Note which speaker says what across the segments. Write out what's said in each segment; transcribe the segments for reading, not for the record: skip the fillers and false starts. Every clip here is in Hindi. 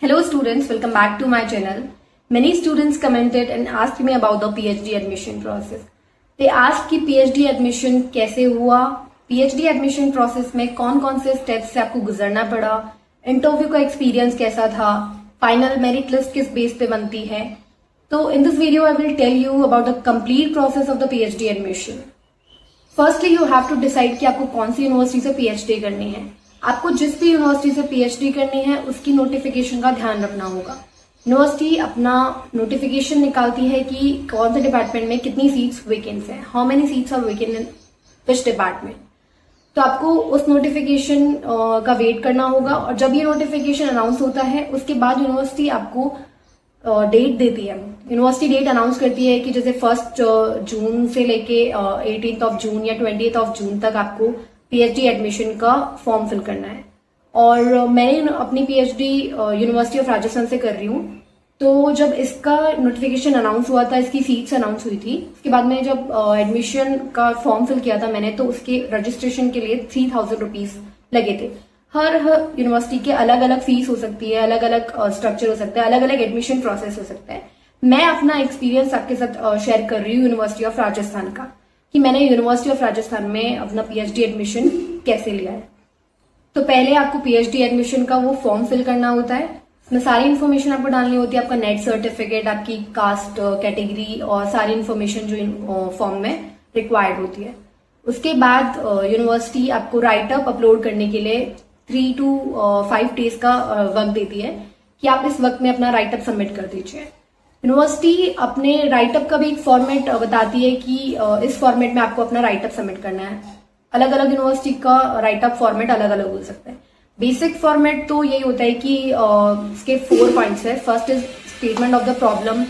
Speaker 1: Hello students, welcome back to my channel. Many students commented and asked me about the PhD admission process. They asked कि PhD admission कैसे हुआ, PhD admission process में कौन कौन से steps से आपको गुजरना पड़ा, इंटरव्यू का एक्सपीरियंस कैसा था, फाइनल मेरिट लिस्ट किस बेस पे बनती है. तो in this video I will tell you about the complete process of the PhD admission. Firstly you have to decide कि आपको कौन सी यूनिवर्सिटी से PhD करनी है. आपको जिस भी यूनिवर्सिटी से पीएचडी करनी है उसकी नोटिफिकेशन का ध्यान रखना होगा. यूनिवर्सिटी अपना नोटिफिकेशन निकालती है कि कौन से डिपार्टमेंट में कितनी सीट्स वेकेंट है, how many seats are vacant in which department. तो आपको उस नोटिफिकेशन का वेट करना होगा और जब ये नोटिफिकेशन अनाउंस होता है उसके बाद यूनिवर्सिटी आपको डेट देती है. यूनिवर्सिटी डेट अनाउंस करती है कि जैसे 1 जून से लेके 18 जून या 20 जून तक आपको पीएचडी एडमिशन का फॉर्म फिल करना है. और मैंने अपनी पीएचडी यूनिवर्सिटी ऑफ राजस्थान से कर रही हूँ. तो जब इसका नोटिफिकेशन अनाउंस हुआ था, इसकी सीट्स अनाउंस हुई थी, उसके बाद में जब एडमिशन का फॉर्म फिल किया था मैंने, तो उसके रजिस्ट्रेशन के लिए 3000 रुपीज लगे थे. हर यूनिवर्सिटी के अलग अलग फीस हो सकती है, अलग अलग स्ट्रक्चर हो सकता है, अलग अलग एडमिशन प्रोसेस हो सकता है. मैं अपना एक्सपीरियंस आपके साथ शेयर कर रही हूँ यूनिवर्सिटी ऑफ राजस्थान का, कि मैंने यूनिवर्सिटी ऑफ राजस्थान में अपना पीएचडी एडमिशन कैसे लिया है. तो पहले आपको पीएचडी एडमिशन का वो फॉर्म फिल करना होता है. इसमें सारी इन्फॉर्मेशन आपको डालनी होती है, आपका नेट सर्टिफिकेट, आपकी कास्ट कैटेगरी और सारी इन्फॉर्मेशन जो फॉर्म में रिक्वायर्ड होती है. उसके बाद यूनिवर्सिटी आपको राइटअप अपलोड करने के लिए 3 to 5 डेज का वक्त देती है कि आप इस वक्त में अपना राइटअप सबमिट कर दीजिए. यूनिवर्सिटी अपने राइटअप का भी एक फॉर्मेट बताती है कि इस फॉर्मेट में आपको अपना राइटअप सबमिट करना है. अलग अलग यूनिवर्सिटी का राइटअप फॉर्मेट अलग अलग हो सकता है. बेसिक फॉर्मेट तो यही होता है कि इसके 4 पॉइंट्स है. First is statement of the problem,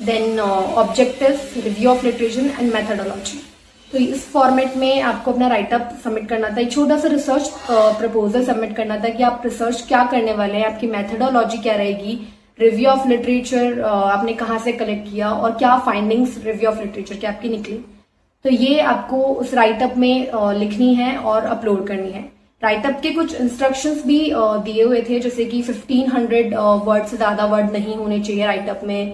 Speaker 1: then objective, review of literature and methodology. तो इस फॉर्मेट में आपको अपना राइटअप सबमिट करना था. एक छोटा सा रिसर्च प्रपोजल सबमिट करना था कि आप रिसर्च क्या करने वाले हैं, आपकी मेथोडोलॉजी क्या रहेगी, रिव्यू ऑफ लिटरेचर आपने कहाँ से कलेक्ट किया और क्या फाइंडिंग्स रिव्यू ऑफ लिटरेचर की आपकी निकली. तो ये आपको उस राइटअप में लिखनी है और अपलोड करनी है. राइटअप के कुछ इंस्ट्रक्शंस भी दिए हुए थे, जैसे कि 1500 वर्ड से ज्यादा वर्ड नहीं होने चाहिए राइटअप में,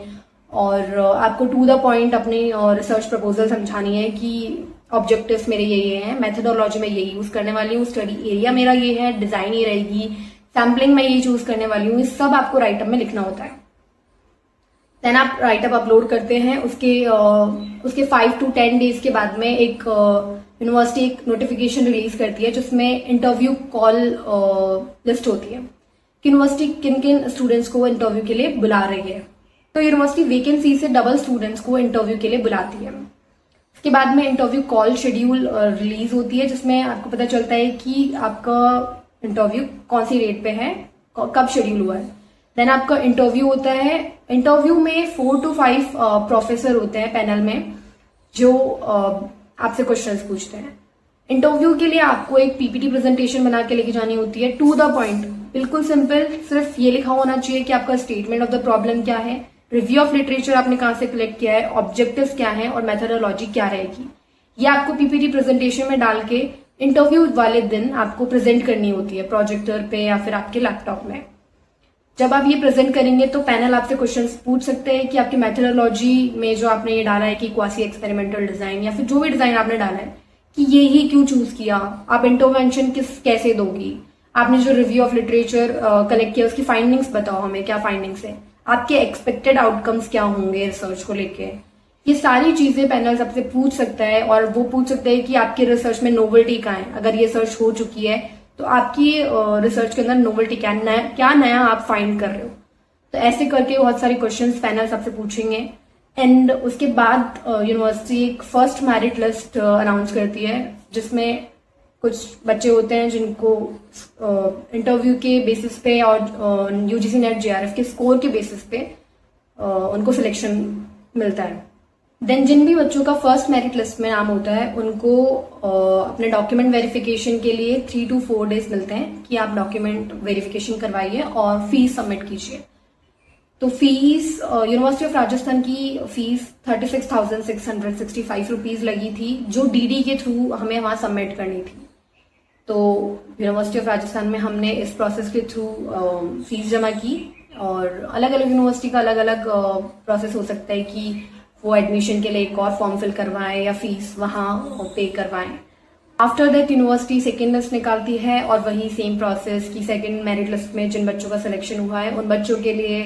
Speaker 1: और आपको टू द पॉइंट अपनी रिसर्च प्रपोजल समझानी है कि ऑब्जेक्टिव्स मेरे ये हैं, मेथोडोलॉजी में ये यूज करने वाली हूँ, स्टडी एरिया मेरा ये है, डिजाइन ये रहेगी, सैम्पलिंग में ये चूज करने वाली हूँ. ये सब आपको राइटअप में लिखना होता है. देन आप राइटअप अपलोड करते हैं. उसके 5 to 10 डेज के बाद में एक यूनिवर्सिटी एक नोटिफिकेशन रिलीज करती है जिसमें इंटरव्यू कॉल लिस्ट होती है कि यूनिवर्सिटी किन किन स्टूडेंट्स को इंटरव्यू के लिए बुला रही है. तो यूनिवर्सिटी वैकेंसी से डबल स्टूडेंट्स को इंटरव्यू के लिए बुलाती है. उसके बाद में इंटरव्यू कॉल शेड्यूल रिलीज होती है जिसमें आपको पता चलता है कि आपका इंटरव्यू कौन सी डेट पे है, कब शेड्यूल हुआ है. देन आपका इंटरव्यू होता है. इंटरव्यू में 4 to 5 प्रोफेसर होते हैं पैनल में जो आपसे क्वेश्चंस पूछते हैं. इंटरव्यू के लिए आपको एक पीपीटी प्रेजेंटेशन बना के लेके जानी होती है, टू द पॉइंट, बिल्कुल सिंपल. सिर्फ ये लिखा होना चाहिए कि आपका स्टेटमेंट ऑफ द प्रॉब्लम क्या है, रिव्यू ऑफ लिटरेचर आपने कहाँ से कलेक्ट किया है, ऑब्जेक्टिव्स क्या है और मेथोडोलॉजी क्या रहेगी. ये आपको पीपीटी प्रेजेंटेशन में डाल के इंटरव्यू वाले दिन आपको प्रेजेंट करनी होती है प्रोजेक्टर पे या फिर आपके लैपटॉप में. जब आप ये प्रेजेंट करेंगे तो पैनल आपसे क्वेश्चंस पूछ सकते हैं कि आपकी मेथोडोलॉजी में जो आपने ये डाला है कि क्वासी एक्सपेरिमेंटल डिजाइन या फिर जो भी डिजाइन आपने डाला है कि ये ही क्यों चूज किया, आप इंटरवेंशन कैसे दोगी, आपने जो रिव्यू ऑफ लिटरेचर कलेक्ट किया उसकी फाइंडिंग्स बताओ हमें, क्या फाइंडिंग्स है, आपके एक्सपेक्टेड आउटकम्स क्या होंगे रिसर्च को लेके. ये सारी चीजें पैनल सबसे पूछ सकता है और वो पूछ सकते हैं कि आपके रिसर्च में नोवेल्टी कहाँ है. अगर ये सर्च हो चुकी है तो आपकी रिसर्च के अंदर नोवेल्टी क्या नया आप फाइंड कर रहे हो. तो ऐसे करके बहुत सारे क्वेश्चंस पैनल सबसे पूछेंगे. एंड उसके बाद यूनिवर्सिटी एक फर्स्ट मेरिट लिस्ट अनाउंस करती है जिसमें कुछ बच्चे होते हैं जिनको इंटरव्यू के बेसिस पे और यूजीसी नेट जेआरएफ के स्कोर के बेसिस पे उनको सिलेक्शन मिलता है. देन जिन भी बच्चों का फर्स्ट मेरिट लिस्ट में नाम होता है उनको अपने डॉक्यूमेंट वेरिफिकेशन के लिए 3 to 4 डेज मिलते हैं कि आप डॉक्यूमेंट वेरिफिकेशन करवाइए और फीस सबमिट कीजिए. तो फीस यूनिवर्सिटी ऑफ राजस्थान की फीस 36,665 रुपीज लगी थी जो डीडी के थ्रू हमें वहां सबमिट करनी थी. तो यूनिवर्सिटी ऑफ राजस्थान में हमने इस प्रोसेस के थ्रू फीस जमा की और अलग अलग यूनिवर्सिटी का अलग अलग प्रोसेस हो सकता है कि वो एडमिशन के लिए एक और फॉर्म फिल करवाएं या फीस वहाँ पे करवाएं। After that university second list निकालती है और वही सेम प्रोसेस की सेकेंड मेरिट लिस्ट में जिन बच्चों का सिलेक्शन हुआ है उन बच्चों के लिए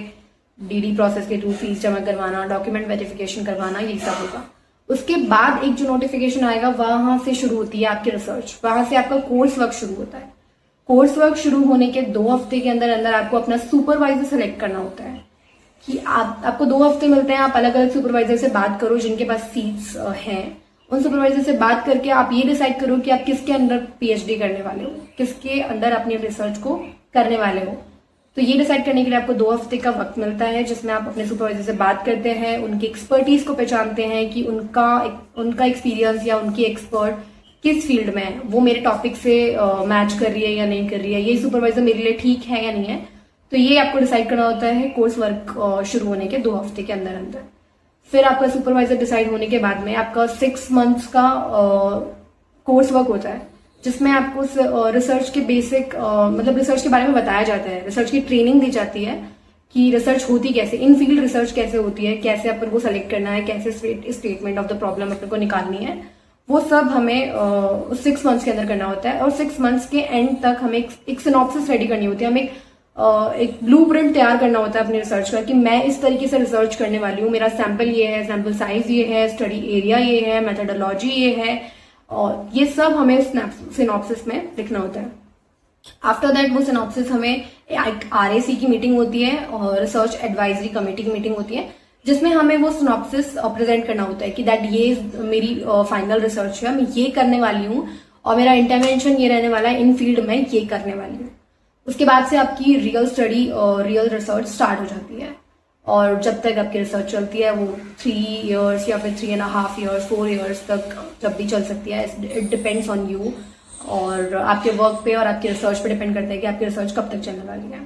Speaker 1: डीडी प्रोसेस के थ्रू फीस जमा करवाना, डॉक्यूमेंट वेरिफिकेशन करवाना, ये सब होगा। उसके बाद एक जो नोटिफिकेशन आएगा वहां से शुरू होती है आपकी रिसर्च, वहां से आपका कोर्स वर्क शुरू होता है। कोर्स वर्क शुरू होने के 2 हफ्ते के अंदर अंदर आपको अपना सुपरवाइजर सेलेक्ट करना होता है कि आपको 2 हफ्ते मिलते हैं। आप अलग अलग सुपरवाइजर से बात करो जिनके पास सीट्स हैं, उन सुपरवाइजर से बात करके आप ये डिसाइड करो कि आप किसके अंदर पीएचडी करने वाले हो, किसके अंदर अपनी रिसर्च को करने वाले हो। तो ये डिसाइड करने के लिए आपको 2 हफ्ते का वक्त मिलता है जिसमें आप अपने सुपरवाइजर से बात करते हैं, उनकी एक्सपर्टीज को पहचानते हैं कि उनका एक्सपीरियंस या उनकी एक्सपर्ट किस फील्ड में है, वो मेरे टॉपिक से मैच कर रही है या नहीं कर रही है, ये सुपरवाइजर मेरे लिए ठीक है या नहीं है। तो ये आपको डिसाइड करना होता है कोर्स वर्क शुरू होने के 2 हफ्ते के अंदर अंदर। फिर आपका सुपरवाइजर डिसाइड होने के बाद में आपका 6 मंथ्स का कोर्स वर्क होता है जिसमें आपको रिसर्च के बेसिक मतलब रिसर्च के बारे में बताया जाता है, रिसर्च की ट्रेनिंग दी जाती है कि रिसर्च होती कैसे, इन फील्ड रिसर्च कैसे होती है, कैसे अपन को सेलेक्ट करना है, कैसे स्टेटमेंट ऑफ द प्रॉब्लम अपन को निकालनी है, वो सब हमें 6 मंथ्स के अंदर करना होता है। और 6 मंथ्स के एंड तक हमें एक सिनॉप्सिस रेडी करनी होती है, हमें एक ब्लूप्रिंट तैयार करना होता है अपने रिसर्च का कि मैं इस तरीके से रिसर्च करने वाली हूँ, मेरा सैंपल ये है, सैंपल साइज ये है, स्टडी एरिया ये है, मेथोडोलॉजी ये है, और ये सब हमें सिनॉप्सिस में लिखना होता है। आफ्टर दैट वो सिनॉप्सिस हमें RAC की मीटिंग होती है और रिसर्च एडवाइजरी कमेटी की मीटिंग होती है जिसमें हमें वो सिनॉप्सिस प्रेजेंट करना होता है कि दैट ये मेरी फाइनल रिसर्च है, मैं ये करने वाली हूँ और मेरा इंटरवेंशन ये रहने वाला है, इन फील्ड में ये करने वाली हूँ। उसके बाद से आपकी रियल स्टडी और रियल रिसर्च स्टार्ट हो जाती है और जब तक आपकी रिसर्च चलती है वो 3 इयर्स या फिर 3.5 इयर्स 4 इयर्स तक जब भी चल सकती है। इट डिपेंड्स ऑन यू और आपके वर्क पे और आपकी रिसर्च पे डिपेंड करता है कि आपकी रिसर्च कब तक चलने वाली है।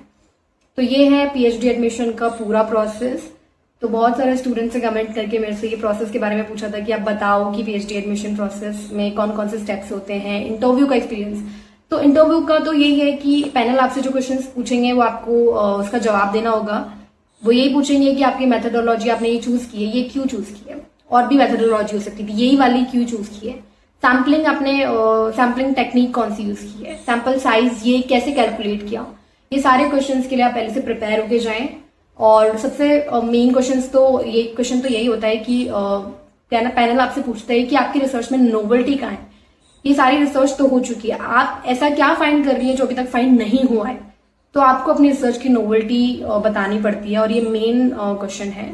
Speaker 1: तो ये है पीएचडी एडमिशन का पूरा प्रोसेस। तो बहुत सारे स्टूडेंट्स से कमेंट करके मेरे से ये प्रोसेस के बारे में पूछा था कि आप बताओ कि पीएचडी एडमिशन प्रोसेस में कौन कौन से स्टेप्स होते हैं, इंटरव्यू का एक्सपीरियंस। तो इंटरव्यू का तो यही है कि पैनल आपसे जो क्वेश्चंस पूछेंगे वो आपको उसका जवाब देना होगा। वो यही पूछेंगे कि आपकी मेथोडोलॉजी आपने ये चूज की है, ये क्यों चूज की है, और भी मेथोडोलॉजी हो सकती थी, यही वाली क्यों चूज की है, सैम्पलिंग आपने सैम्पलिंग टेक्निक कौन सी यूज की है, सैंपल साइज ये कैसे कैलकुलेट किया, ये सारे क्वेश्चंस के लिए आप पहले से प्रिपेयर होके जाएं। और सबसे मेन क्वेश्चन तो यही होता है कि पैनल आपसे पूछता है कि आपकी रिसर्च में नोवेल्टी कहाँ है। ये सारी रिसर्च तो हो चुकी है, आप ऐसा क्या फाइंड कर रही है जो अभी तक फाइंड नहीं हुआ है, तो आपको अपनी रिसर्च की नोवेल्टी बतानी पड़ती है और ये मेन क्वेश्चन है।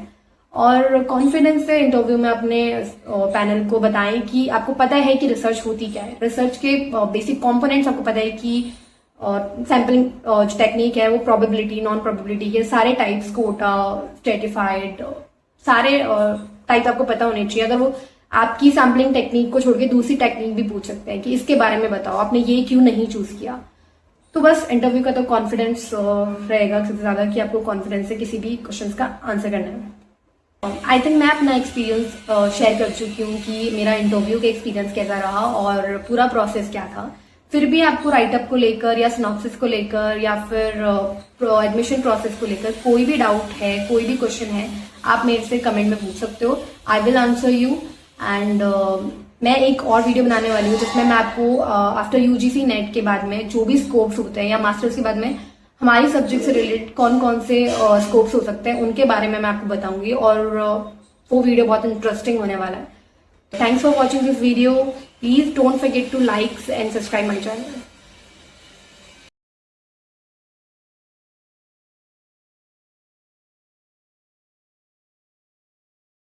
Speaker 1: और कॉन्फिडेंस से इंटरव्यू में अपने पैनल को बताएं कि आपको पता है कि रिसर्च होती क्या है, रिसर्च के बेसिक कंपोनेंट्स आपको पता है कि सैम्पलिंग जो टेक्निक है वो प्रोबेबिलिटी, नॉन प्रोबेबिलिटी के सारे टाइप्स, कोटा, स्ट्रेटिफाइड, सारे टाइप आपको पता होने चाहिए। अगर वो आपकी सैम्पलिंग टेक्निक को छोड़ के दूसरी टेक्निक भी पूछ सकते हैं कि इसके बारे में बताओ, आपने ये क्यों नहीं चूज किया। तो बस इंटरव्यू का तो कॉन्फिडेंस रहेगा सबसे ज्यादा कि आपको कॉन्फिडेंस से किसी भी क्वेश्चन का आंसर करना है। आई थिंक मैं अपना एक्सपीरियंस शेयर कर चुकी हूँ कि मेरा इंटरव्यू का एक्सपीरियंस कैसा रहा और पूरा प्रोसेस क्या था। फिर भी आपको राइटअप को लेकर या सिनॉप्सिस को लेकर या फिर एडमिशन प्रोसेस को लेकर कोई भी डाउट है, कोई भी क्वेश्चन है, आप मेरे से कमेंट में पूछ सकते हो। I will answer you. And मैं एक और वीडियो बनाने वाली हूँ जिसमें मैं आपको आफ्टर यूजीसी नेट के बाद में जो भी स्कोप्स होते हैं या मास्टर्स के बाद में हमारी सब्जेक्ट से रिलेटेड कौन कौन से स्कोप्स हो सकते हैं उनके बारे में मैं आपको बताऊंगी और वो वीडियो बहुत इंटरेस्टिंग होने वाला है। Thanks for watching this video. Please don't forget to like and subscribe my channel.